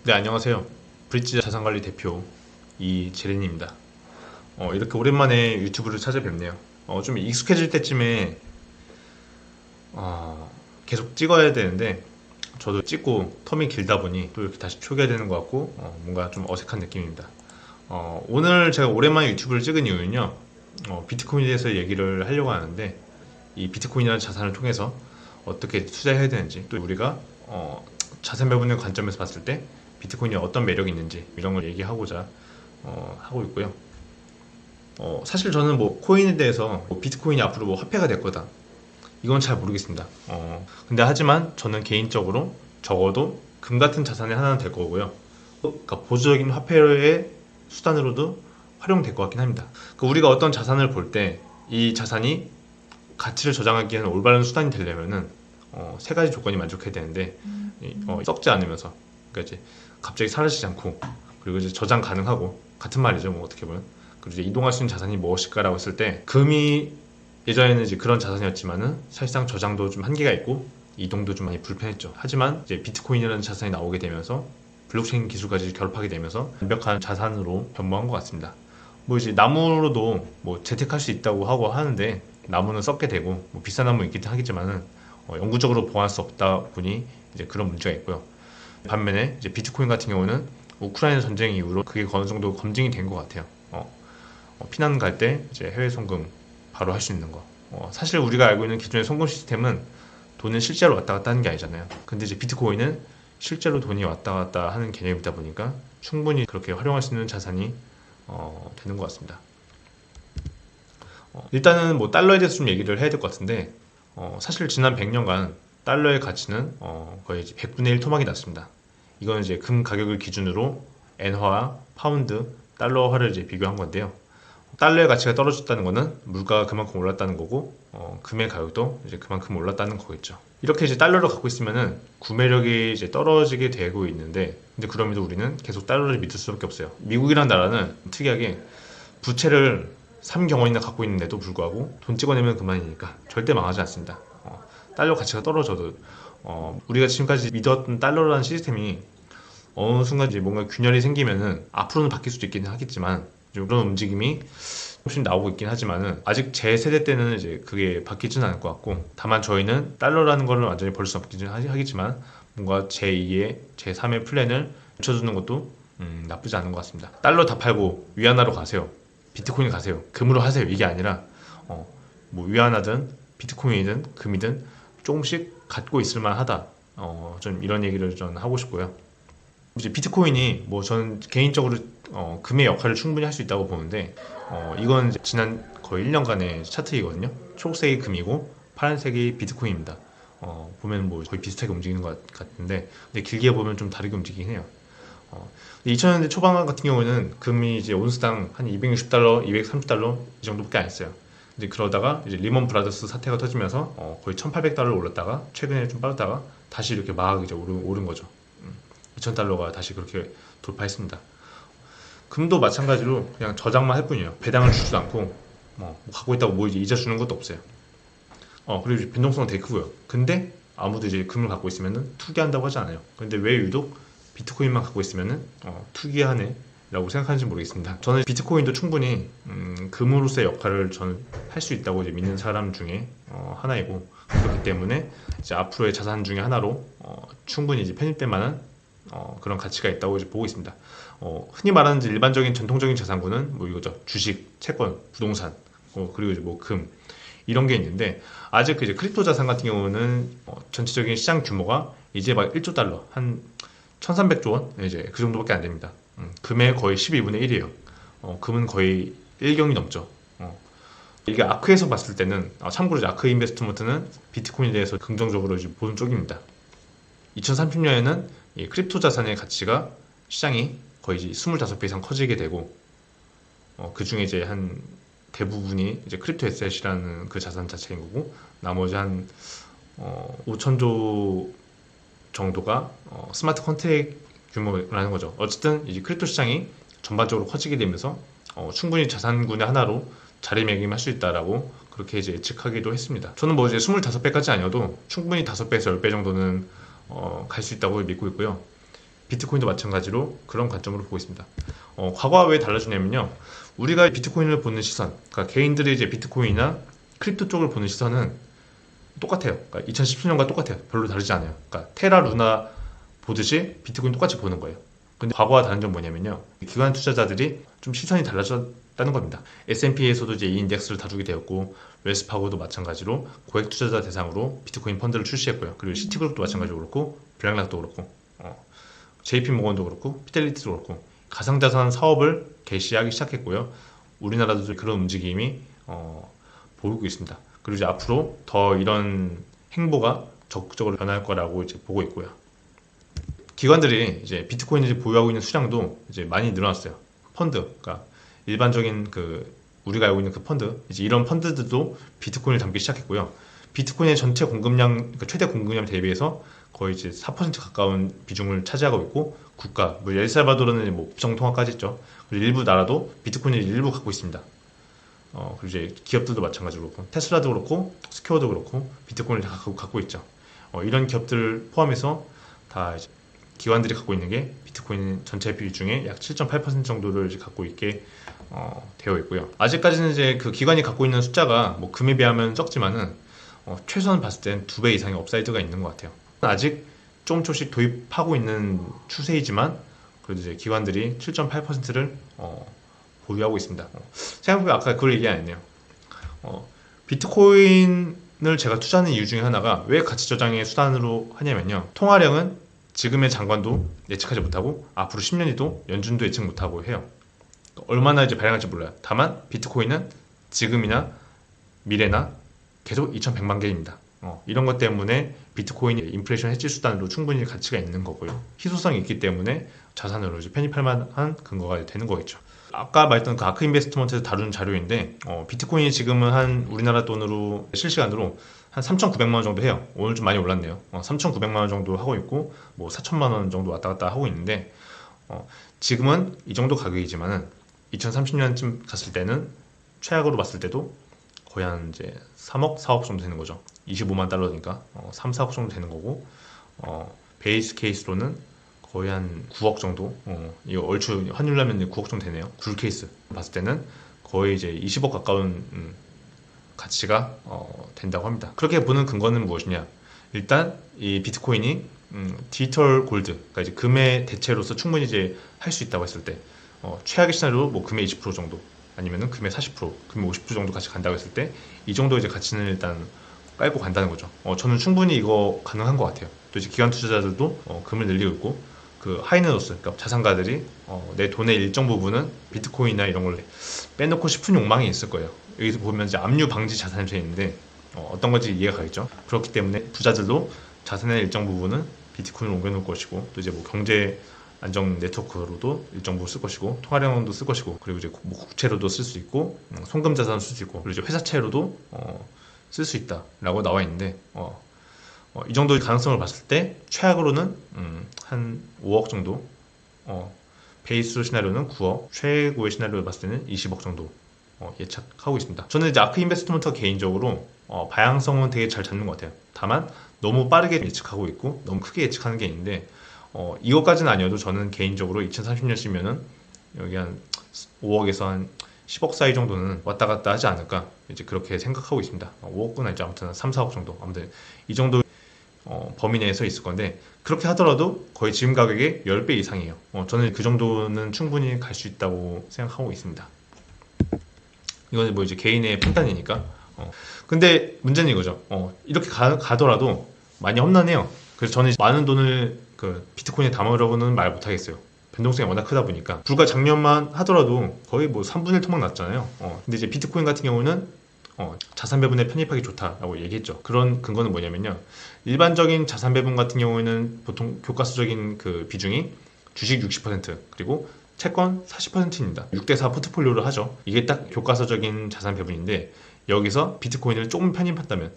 네, 안녕하세요. 브릿지 자산관리 대표 이재린입니다. 이렇게 오랜만에 유튜브를 찾아뵙네요. 좀 익숙해질 때쯤에 계속 찍어야 되는데 저도 찍고 텀이 길다 보니 또 이렇게 다시 초기화 되는 것 같고 뭔가 좀 어색한 느낌입니다. 오늘 제가 오랜만에 유튜브를 찍은 이유는요. 비트코인에 대해서 얘기를 하려고 하는데 이 비트코인이라는 자산을 통해서 어떻게 투자해야 되는지, 또 우리가 자산 배분의 관점에서 봤을 때 비트코인이 어떤 매력이 있는지 이런 걸 얘기하고자 하고 있고요. 사실 저는 뭐 코인에 대해서 비트코인이 앞으로 뭐 화폐가 될 거다, 이건 잘 모르겠습니다. 근데 하지만 저는 개인적으로 적어도 금 같은 자산의 하나는 될 거고요. 그러니까 보수적인 화폐의 수단으로도 활용될 것 같긴 합니다. 그러니까 우리가 어떤 자산을 볼 때 이 자산이 가치를 저장하기 위한 올바른 수단이 되려면은 세 가지 조건이 만족해야 되는데 썩지 않으면서, 그러니까 이제 갑자기 사라지지 않고, 그리고 이제 저장 가능하고, 같은 말이죠 뭐 어떻게 보면. 그리고 이제 이동할 수 있는 자산이 무엇일까라고 했을 때 금이 예전에는 이제 그런 자산이었지만은 사실상 저장도 좀 한계가 있고 이동도 좀 많이 불편했죠. 하지만 이제 비트코인이라는 자산이 나오게 되면서 블록체인 기술까지 결합하게 되면서 완벽한 자산으로 변모한 것 같습니다. 뭐 이제 나무로도 뭐 재택할 수 있다고 하고 하는데 나무는 썩게 되고 뭐 비싼 나무 있긴 하겠지만은 영구적으로 보호할 수 없다 보니 이제 그런 문제가 있고요. 반면에 이제 비트코인 같은 경우는 우크라이나 전쟁 이후로 그게 어느 정도 검증이 된 것 같아요. 피난 갈 때 이제 해외 송금 바로 할 수 있는 거. 사실 우리가 알고 있는 기존의 송금 시스템은 돈은 실제로 왔다 갔다 하는 게 아니잖아요. 근데 이제 비트코인은 실제로 돈이 왔다 갔다 하는 개념이다 보니까 충분히 그렇게 활용할 수 있는 자산이 되는 것 같습니다. 일단은 뭐 달러에 대해서 좀 얘기를 해야 될 것 같은데 사실 지난 100년간 달러의 가치는 거의 100분의 1 토막이 났습니다. 이건 이제 금 가격을 기준으로 엔화와 파운드, 달러화를 이제 비교한 건데요. 달러의 가치가 떨어졌다는 것은 물가가 그만큼 올랐다는 거고, 금의 가격도 이제 그만큼 올랐다는 거겠죠. 이렇게 이제 달러를 갖고 있으면은 구매력이 이제 떨어지게 되고 있는데, 근데 그럼에도 우리는 계속 달러를 믿을 수밖에 없어요. 미국이라는 나라는 특이하게 부채를 3경원이나 갖고 있는데도 불구하고 돈 찍어내면 그만이니까 절대 망하지 않습니다. 달러 가치가 떨어져도 우리가 지금까지 믿었던 달러라는 시스템이 어느 순간 이제 뭔가 균열이 생기면은 앞으로는 바뀔 수도 있긴 하겠지만 그런 움직임이 조금씩 나오고 있긴 하지만은 아직 제 세대 때는 이제 그게 바뀌지는 않을 것 같고, 다만 저희는 달러라는 거를 완전히 버릴 수 없긴 하겠지만 뭔가 제2의 제3의 플랜을 붙여주는 것도 나쁘지 않은 것 같습니다. 달러 다 팔고 위안화로 가세요, 비트코인 가세요, 금으로 하세요, 이게 아니라 뭐 위안화든 비트코인이든 금이든 조금씩 갖고 있을 만하다. 좀 이런 얘기를 좀 하고 싶고요. 이제 비트코인이 뭐 저는 개인적으로 금의 역할을 충분히 할 수 있다고 보는데, 이건 이제 지난 거의 1년간의 차트이거든요. 초록색이 금이고 파란색이 비트코인입니다. 보면 뭐 거의 비슷하게 움직이는 것 같은데, 근데 길게 보면 좀 다르게 움직이긴 해요. 2000년대 초반 같은 경우에는 금이 이제 온스당 한 260달러, 230달러 이 정도밖에 안 했어요. 이제 그러다가 이제 리먼 브라더스 사태가 터지면서 거의 1800달러를 올랐다가 최근에 좀 빠졌다가 다시 이렇게 막 이제 오른 거죠. 2000달러가 다시 그렇게 돌파했습니다. 금도 마찬가지로 그냥 저장만 할 뿐이에요. 배당을 주지도 않고 뭐 갖고 있다고 뭐 이제 이자 주는 것도 없어요. 그리고 이제 변동성은 되게 크고요. 근데 아무도 이제 금을 갖고 있으면은 투기한다고 하지 않아요. 근데 왜 유독 비트코인만 갖고 있으면은 투기하네 라고 생각하는지 모르겠습니다. 저는 비트코인도 충분히 금으로서의 역할을 저는 할 수 있다고 이제 믿는 사람 중에 하나이고, 그렇기 때문에 이제 앞으로의 자산 중에 하나로 충분히 이제 편입될 만한 그런 가치가 있다고 이제 보고 있습니다. 흔히 말하는 이제 일반적인 전통적인 자산군은 뭐 이거죠. 주식, 채권, 부동산, 그리고 이제 뭐 금, 이런 게 있는데, 아직 그 이제 크립토 자산 같은 경우는 전체적인 시장 규모가 이제 막 1조 달러, 한 1300조 원? 이제 그 정도밖에 안 됩니다. 금의 거의 12분의 1이에요. 금은 거의 1경이 넘죠. 이게 아크에서 봤을 때는, 참고로 이제 아크 인베스트먼트는 비트코인에 대해서 긍정적으로 이제 보는 쪽입니다. 2030년에는 이 크립토 자산의 가치가 시장이 거의 이제 25배 이상 커지게 되고, 그 중에 이제 한 대부분이 이제 크립토 에셋이라는 그 자산 자체인 거고, 나머지 한 5천조 정도가 스마트 컨트랙 규모라는 거죠. 어쨌든 이제 크립토 시장이 전반적으로 커지게 되면서 충분히 자산군의 하나로 자리매김할 수 있다라고 그렇게 이제 예측하기도 했습니다. 저는 뭐 이제 25배까지 아니어도 충분히 5배에서 10배 정도는 갈 수 있다고 믿고 있고요. 비트코인도 마찬가지로 그런 관점으로 보고 있습니다. 과거와 왜 달라지냐면요. 우리가 비트코인을 보는 시선, 그러니까 개인들이 이제 비트코인이나 크립토 쪽을 보는 시선은 똑같아요. 그러니까 2017년과 똑같아요. 별로 다르지 않아요. 그러니까 테라 루나 보듯이 비트코인 똑같이 보는 거예요. 근데 과거와 다른 점 뭐냐면요. 기관 투자자들이 좀 시선이 달라졌다는 겁니다. S&P에서도 이제 이 인덱스를 다루게 되었고, 웰스파고도 마찬가지로 고액 투자자 대상으로 비트코인 펀드를 출시했고요. 그리고 시티그룹도 마찬가지로 그렇고, 블랙락도 그렇고, JP 모건도 그렇고, 피델리티도 그렇고, 가상자산 사업을 개시하기 시작했고요. 우리나라도 그런 움직임이 보이고 있습니다. 그리고 이제 앞으로 더 이런 행보가 적극적으로 변할 거라고 이제 보고 있고요. 기관들이 이제 비트코인을 보유하고 있는 수량도 이제 많이 늘어났어요. 펀드, 그러니까 일반적인 우리가 알고 있는 그 펀드, 이제 이런 펀드들도 비트코인을 담기 시작했고요. 비트코인의 전체 공급량, 그러니까 최대 공급량 대비해서 거의 이제 4% 가까운 비중을 차지하고 있고, 국가, 뭐 엘살바도르는 뭐 국정 통화까지 있죠. 그리고 일부 나라도 비트코인을 일부 갖고 있습니다. 그리고 이제 기업들도 마찬가지로 그렇고, 테슬라도 그렇고, 스퀘어도 그렇고, 비트코인을 다 갖고 있죠. 이런 기업들을 포함해서 다 이제 기관들이 갖고 있는 게 비트코인 전체 비중의 약 7.8% 정도를 이제 갖고 있게 되어 있고요. 아직까지는 이제 그 기관이 갖고 있는 숫자가 뭐 금에 비하면 적지만은 최소한 봤을 땐 2배 이상의 업사이드가 있는 것 같아요. 아직 조금씩 도입하고 있는 추세이지만 그래도 이제 기관들이 7.8%를 보유하고 있습니다. 생각해보면 아까 그걸 얘기 안 했네요. 비트코인을 제가 투자하는 이유 중에 하나가 왜 가치 저장의 수단으로 하냐면요. 통화량은 지금의 장관도 예측하지 못하고 앞으로 10년 뒤도 연준도 예측 못하고 해요. 얼마나 이제 발행할지 몰라요. 다만 비트코인은 지금이나 미래나 계속 2100만 개입니다. 이런 것 때문에 비트코인이 인플레이션 해지 수단으로 충분히 가치가 있는 거고요. 희소성이 있기 때문에 자산으로 이제 편입할 만한 근거가 되는 거겠죠. 아까 말했던 그 아크 인베스트먼트에서 다룬 자료인데 비트코인이 지금은 한 우리나라 돈으로 실시간으로 한 3,900만 원 정도 해요. 오늘 좀 많이 올랐네요. 3,900만 원 정도 하고 있고 뭐 4천만 원 정도 왔다 갔다 하고 있는데 지금은 이 정도 가격이지만은 2030년쯤 갔을 때는 최악으로 봤을 때도 거의 한 이제 3억, 4억 정도 되는 거죠. 25만 달러니까 3, 4억 정도 되는 거고 베이스 케이스로는 거의 한 9억 정도 이거 얼추 환율로 하면 9억 정도 되네요. 굴 케이스 봤을 때는 거의 이제 20억 가까운 가치가 된다고 합니다. 그렇게 보는 근거는 무엇이냐? 일단 이 비트코인이 디지털 골드, 그러니까 이제 금의 대체로서 충분히 이제 할 수 있다고 했을 때 최악의 시나리오 뭐 금의 20% 정도 아니면은 금의 40%, 금의 50% 정도 같이 간다고 했을 때 이 정도 이제 가치는 일단 깔고 간다는 거죠. 저는 충분히 이거 가능한 것 같아요. 또 이제 기관 투자자들도 금을 늘리고 있고 그 하이네노스, 그러니까 자산가들이 내 돈의 일정 부분은 비트코인이나 이런 걸 빼놓고 싶은 욕망이 있을 거예요. 여기서 보면 이제 압류 방지 자산이 되어 있는데 어떤 건지 이해가 가겠죠. 그렇기 때문에 부자들도 자산의 일정 부분은 비트코인을 옮겨놓을 것이고 또 이제 뭐 경제 안정 네트워크로도 일정 부분 쓸 것이고 통화량도 쓸 것이고 그리고 이제 뭐 국채로도 쓸 수 있고 송금 자산을 쓸 수 있고 그리고 이제 회사채로도 쓸 수 있다라고 나와 있는데 이 정도의 가능성을 봤을 때 최악으로는 한 5억 정도 베이스 시나리오는 9억 최고의 시나리오를 봤을 때는 20억 정도 예측하고 있습니다. 저는 이제 아크 인베스트먼트가 개인적으로 방향성은 되게 잘 잡는 것 같아요. 다만 너무 빠르게 예측하고 있고 너무 크게 예측하는 게 있는데 이것까지는 아니어도 저는 개인적으로 2030년쯤이면은 여기 한 5억에서 한 10억 사이 정도는 왔다 갔다 하지 않을까 이제 그렇게 생각하고 있습니다. 5억은 아니죠. 아무튼 한 3, 4억 정도 아무튼 이 정도 범위 내에서 있을 건데 그렇게 하더라도 거의 지금 가격의 10배 이상이에요. 저는 그 정도는 충분히 갈 수 있다고 생각하고 있습니다. 이건 뭐 이제 개인의 판단이니까. 근데 문제는 이거죠. 이렇게 가더라도 많이 험난해요. 그래서 저는 많은 돈을 그 비트코인에 담으려고는 말 못하겠어요. 변동성이 워낙 크다 보니까. 불과 작년만 하더라도 거의 뭐 3분의 1 토막 났잖아요. 근데 이제 비트코인 같은 경우는 자산 배분에 편입하기 좋다라고 얘기했죠. 그런 근거는 뭐냐면요. 일반적인 자산 배분 같은 경우에는 보통 교과서적인 그 비중이 주식 60% 그리고 채권 40%입니다. 6대4 포트폴리오를 하죠. 이게 딱 교과서적인 자산 배분인데 여기서 비트코인을 조금 편입한다면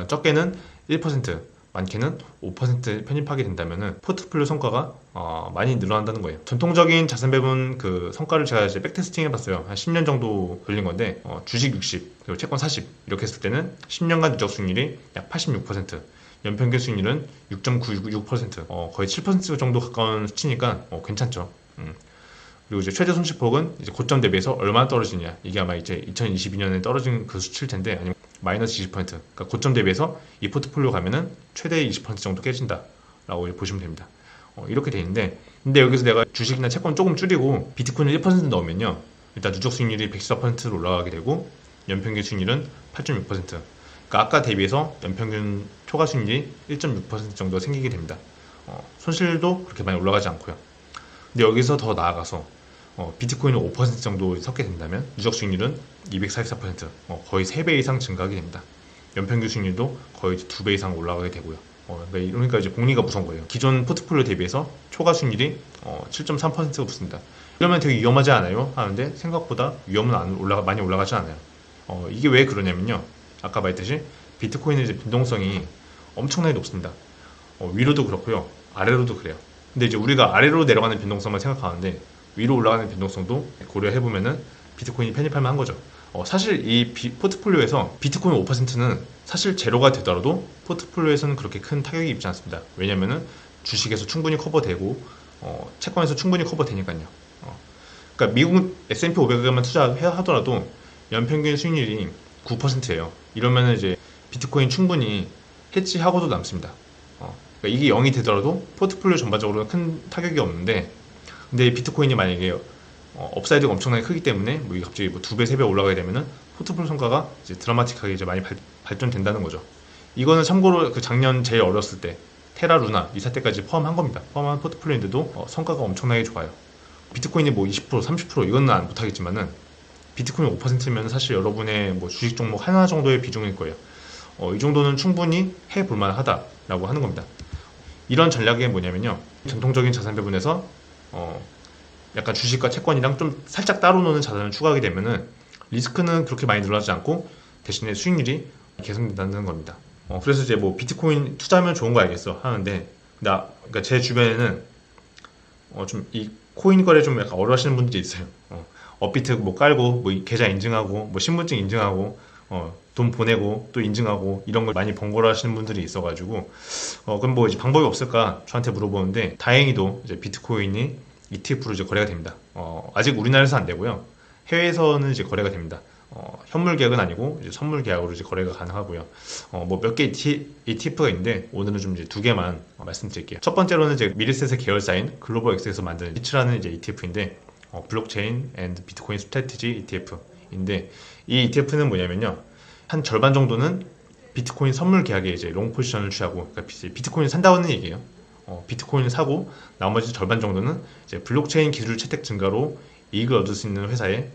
적게는 1%, 많게는 5% 편입하게 된다면 포트폴리오 성과가 많이 늘어난다는 거예요. 전통적인 자산 배분 그 성과를 제가 이제 백테스팅 해봤어요. 한 10년 정도 걸린 건데 주식 60, 그리고 채권 40 이렇게 했을 때는 10년간 누적 수익률이 약 86%. 연평균 수익률은 6.96%, 거의 7% 정도 가까운 수치니까 괜찮죠. 그리고 이제 최대 손실폭은 이제 고점 대비해서 얼마나 떨어지냐. 이게 아마 이제 2022년에 떨어진 그 수치일 텐데, 아니면 마이너스 20%. 그러니까 고점 대비해서 이 포트폴리오 가면은 최대 20% 정도 깨진다라고 보시면 됩니다. 이렇게 돼 있는데, 근데 여기서 내가 주식이나 채권 조금 줄이고 비트코인을 1% 넣으면요, 일단 누적 수익률이 114%로 올라가게 되고 연평균 수익률은 8.6%. 그러니까 아까 대비해서 연평균 초과 수익률이 1.6% 정도 생기게 됩니다. 손실도 그렇게 많이 올라가지 않고요. 근데 여기서 더 나아가서 비트코인은 5% 정도 섞게 된다면 누적 수익률은 244%, 거의 3배 이상 증가하게 됩니다. 연평균 수익률도 거의 2배 이상 올라가게 되고요. 그러니까 이제 복리가 무서운 거예요. 기존 포트폴리오 대비해서 초과 수익률이 7.3%가 붙습니다. 이러면 되게 위험하지 않아요? 하는데 생각보다 위험은 많이 올라가지 않아요. 이게 왜 그러냐면요, 아까 말했듯이 비트코인의 이제 변동성이 엄청나게 높습니다. 위로도 그렇고요, 아래로도 그래요. 근데 이제 우리가 아래로 내려가는 변동성만 생각하는데 위로 올라가는 변동성도 고려해보면은 비트코인이 편입할 만한 거죠. 사실 이 포트폴리오에서 비트코인 5%는 사실 제로가 되더라도 포트폴리오에서는 그렇게 큰 타격이 입지 않습니다. 왜냐면은 주식에서 충분히 커버되고 채권에서 충분히 커버되니까요. 그러니까 미국 S&P 500에만 투자하더라도 연평균 수익률이 9%예요. 이러면은 이제 비트코인 충분히 해지하고도 남습니다. 그러니까 이게 0이 되더라도 포트폴리오 전반적으로 큰 타격이 없는데, 근데 비트코인이 만약에 업사이드가 엄청나게 크기 때문에 뭐 이게 갑자기 뭐 2배, 3배 올라가게 되면은 포트폴리오 성과가 이제 드라마틱하게 이제 많이 발전된다는 거죠. 이거는 참고로 그 작년 제일 어렸을 때 테라 루나 이 사태까지 포함한 겁니다. 포함한 포트폴리오인데도 성과가 엄청나게 좋아요. 비트코인이 뭐 20%, 30% 이거는 못하겠지만은 비트코인 5%면 사실 여러분의 뭐 주식 종목 하나 정도의 비중일 거예요. 이 정도는 충분히 해볼 만하다라고 하는 겁니다. 이런 전략이 뭐냐면요, 전통적인 자산 배분에서 약간 주식과 채권이랑 좀 살짝 따로 노는 자산을 추가하게 되면은 리스크는 그렇게 많이 늘어나지 않고 대신에 수익률이 개선된다는 겁니다. 그래서 이제 뭐 비트코인 투자하면 좋은 거 알겠어 하는데, 그러니까 제 주변에는 좀 이 코인 거래 좀 약간 어려워하시는 분들이 있어요. 업비트 뭐 깔고 뭐 계좌 인증하고 뭐 신분증 인증하고 돈 보내고 또 인증하고 이런 걸 많이 번거로워 하시는 분들이 있어가지고 그럼 뭐 이제 방법이 없을까 저한테 물어보는데, 다행히도 이제 비트코인이 ETF로 이제 거래가 됩니다. 아직 우리나라에서 안 되고요. 해외에서는 이제 거래가 됩니다. 현물 계약은 아니고 이제 선물 계약으로 이제 거래가 가능하고요. 뭐 몇 개 ETF가 있는데 오늘은 좀 이제 두 개만 말씀드릴게요. 첫 번째로는 이제 미르셋의 계열사인 글로벌 엑스에서 만든 비츠라는 이제 ETF인데 블록체인 앤드 비트코인 스트래티지 ETF인데, 이 ETF는 뭐냐면요, 한 절반 정도는 비트코인 선물 계약에 이제 롱 포지션을 취하고, 그러니까 비트코인을 산다는 얘기예요. 비트코인을 사고 나머지 절반 정도는 이제 블록체인 기술 채택 증가로 이익을 얻을 수 있는 회사에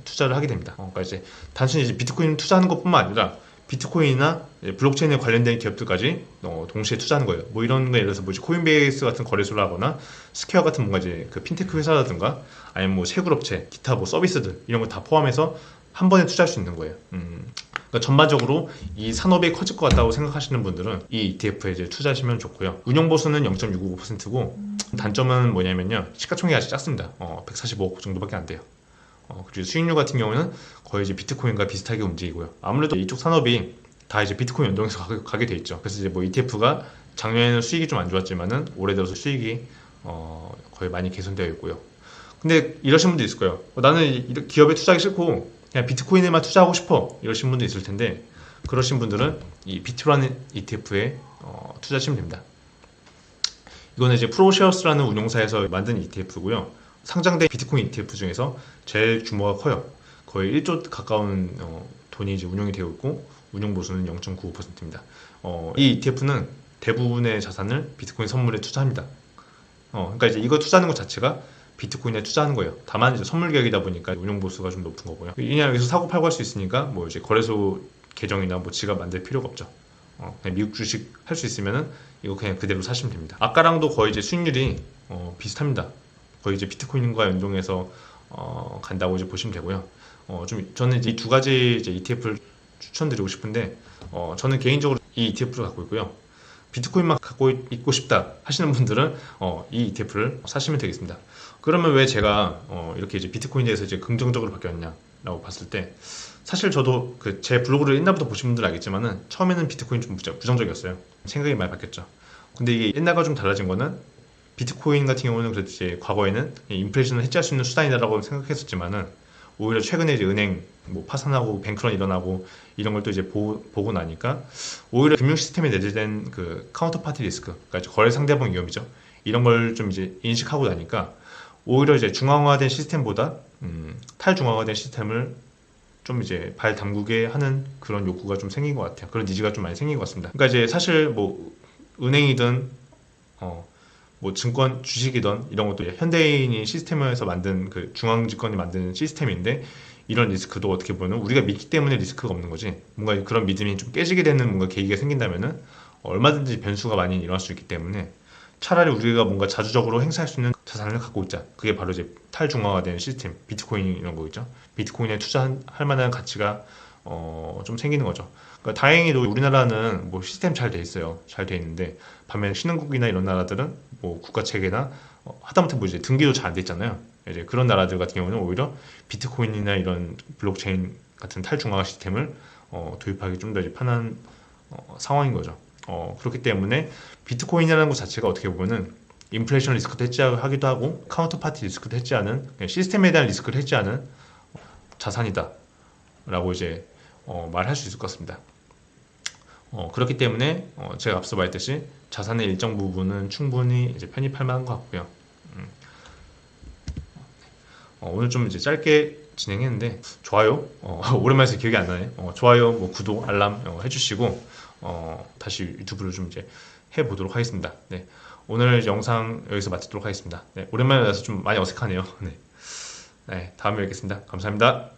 투자를 하게 됩니다. 그러니까 이제 단순히 이제 비트코인 투자하는 것뿐만 아니라 비트코인이나 블록체인에 관련된 기업들까지 동시에 투자하는 거예요. 뭐 이런 거 예를 들어서 뭐 코인베이스 같은 거래소를 하거나 스퀘어 같은 뭔가 이제 그 핀테크 회사라든가 아니면 뭐 채굴업체, 기타 뭐 서비스들 이런 거 다 포함해서 한 번에 투자할 수 있는 거예요. 그러니까 전반적으로 이 산업이 커질 것 같다고 생각하시는 분들은 이 ETF에 이제 투자하시면 좋고요. 운용 보수는 0.655%고 단점은 뭐냐면요, 시가총액이 아직 작습니다. 145억 정도밖에 안 돼요. 그리고 수익률 같은 경우는 거의 이제 비트코인과 비슷하게 움직이고요. 아무래도 이쪽 산업이 다 이제 비트코인 연동해서 가게 돼 있죠. 그래서 이제 뭐 ETF가 작년에는 수익이 좀 안 좋았지만은 올해 들어서 수익이 거의 많이 개선되어 있고요. 근데 이러신 분도 있을 거예요. 나는 기업에 투자하기 싫고 그냥 비트코인에만 투자하고 싶어 이러신 분도 있을 텐데, 그러신 분들은 이 비트라는 ETF에 투자하시면 됩니다. 이거는 이제 프로쉐어스라는 운용사에서 만든 ETF고요. 상장된 비트코인 ETF 중에서 제일 규모가 커요. 거의 1조 가까운 돈이 이제 운용이 되어 있고 운용 보수는 0.95%입니다. 이 ETF는 대부분의 자산을 비트코인 선물에 투자합니다. 그러니까 이제 이거 투자하는 것 자체가 비트코인에 투자하는 거예요. 다만 이제 선물 계약이다 보니까 운용 보수가 좀 높은 거고요. 그냥 여기서 사고 팔고 할 수 있으니까 뭐 이제 거래소 계정이나 뭐 지갑 만들 필요가 없죠. 그냥 미국 주식 할 수 있으면은 이거 그냥 그대로 사시면 됩니다. 아까랑도 거의 이제 수익률이 비슷합니다. 거의 이제 비트코인과 연동해서 간다고 이제 보시면 되고요. 저는 이제 이 두 가지 이제 ETF를 추천드리고 싶은데, 저는 개인적으로 이 ETF를 갖고 있고요. 비트코인만 갖고 있고 싶다 하시는 분들은 이 ETF를 사시면 되겠습니다. 그러면 왜 제가 이렇게 이제 비트코인에 대해서 이제 긍정적으로 바뀌었냐라고 봤을 때, 사실 저도 그 제 블로그를 옛날부터 보신 분들은 알겠지만은 처음에는 비트코인 좀 부정적이었어요. 생각이 많이 바뀌었죠. 근데 이게 옛날과 좀 달라진 거는 비트코인 같은 경우는 그래도 이제 과거에는 인플레이션을 해지할 수 있는 수단이다라고 생각했었지만은 오히려 최근에 이제 은행 뭐 파산하고 뱅크런 일어나고 이런 걸 또 이제 보고 나니까 오히려 금융 시스템에 내재된 그 카운터파티 리스크, 그러니까 이제 거래 상대방 위험이죠. 이런 걸 좀 이제 인식하고 나니까 오히려 이제 중앙화된 시스템보다 탈중앙화된 시스템을 좀 이제 발 담그게 하는 그런 욕구가 좀 생긴 것 같아요. 그런 니즈가 좀 많이 생긴 것 같습니다. 그러니까 이제 사실 뭐 은행이든 뭐 증권 주식이든 이런 것도 현대인이 시스템에서 만든 그 중앙집권이 만든 시스템인데 이런 리스크도 어떻게 보면 우리가 믿기 때문에 리스크가 없는 거지, 뭔가 그런 믿음이 좀 깨지게 되는 뭔가 계기가 생긴다면은 얼마든지 변수가 많이 일어날 수 있기 때문에 차라리 우리가 뭔가 자주적으로 행사할 수 있는 자산을 갖고 있자. 그게 바로 이제 탈중앙화된 시스템, 비트코인 이런 거겠죠. 비트코인에 투자할 만한 가치가 좀 생기는 거죠. 그러니까 다행히도 우리나라는 뭐 시스템 잘 돼 있어요. 잘 돼 있는데 반면 신흥국이나 이런 나라들은 뭐 국가 체계나 하다못해 뭐 이제 등기도 잘 안 돼 있잖아요. 이제 그런 나라들 같은 경우는 오히려 비트코인이나 이런 블록체인 같은 탈중앙화 시스템을 도입하기 좀 더 편한 상황인 거죠. 그렇기 때문에 비트코인이라는 것 자체가 어떻게 보면은 인플레이션 리스크도 해지하기도 하고 카운터파티 리스크도 해지하는, 시스템에 대한 리스크를 해지하는 자산이다 라고 이제 말할 수 있을 것 같습니다. 그렇기 때문에 제가 앞서 말했듯이 자산의 일정 부분은 충분히 이제 편입할 만한 것 같고요. 오늘 좀 이제 짧게 진행했는데 좋아요, 오랜만에 해서 기억이 안 나네. 좋아요, 뭐 구독, 알람 해주시고 다시 유튜브를 좀 이제 해보도록 하겠습니다. 네, 오늘 영상 여기서 마치도록 하겠습니다. 네, 오랜만에 와서 좀 많이 어색하네요. 네, 네, 다음에 뵙겠습니다. 감사합니다.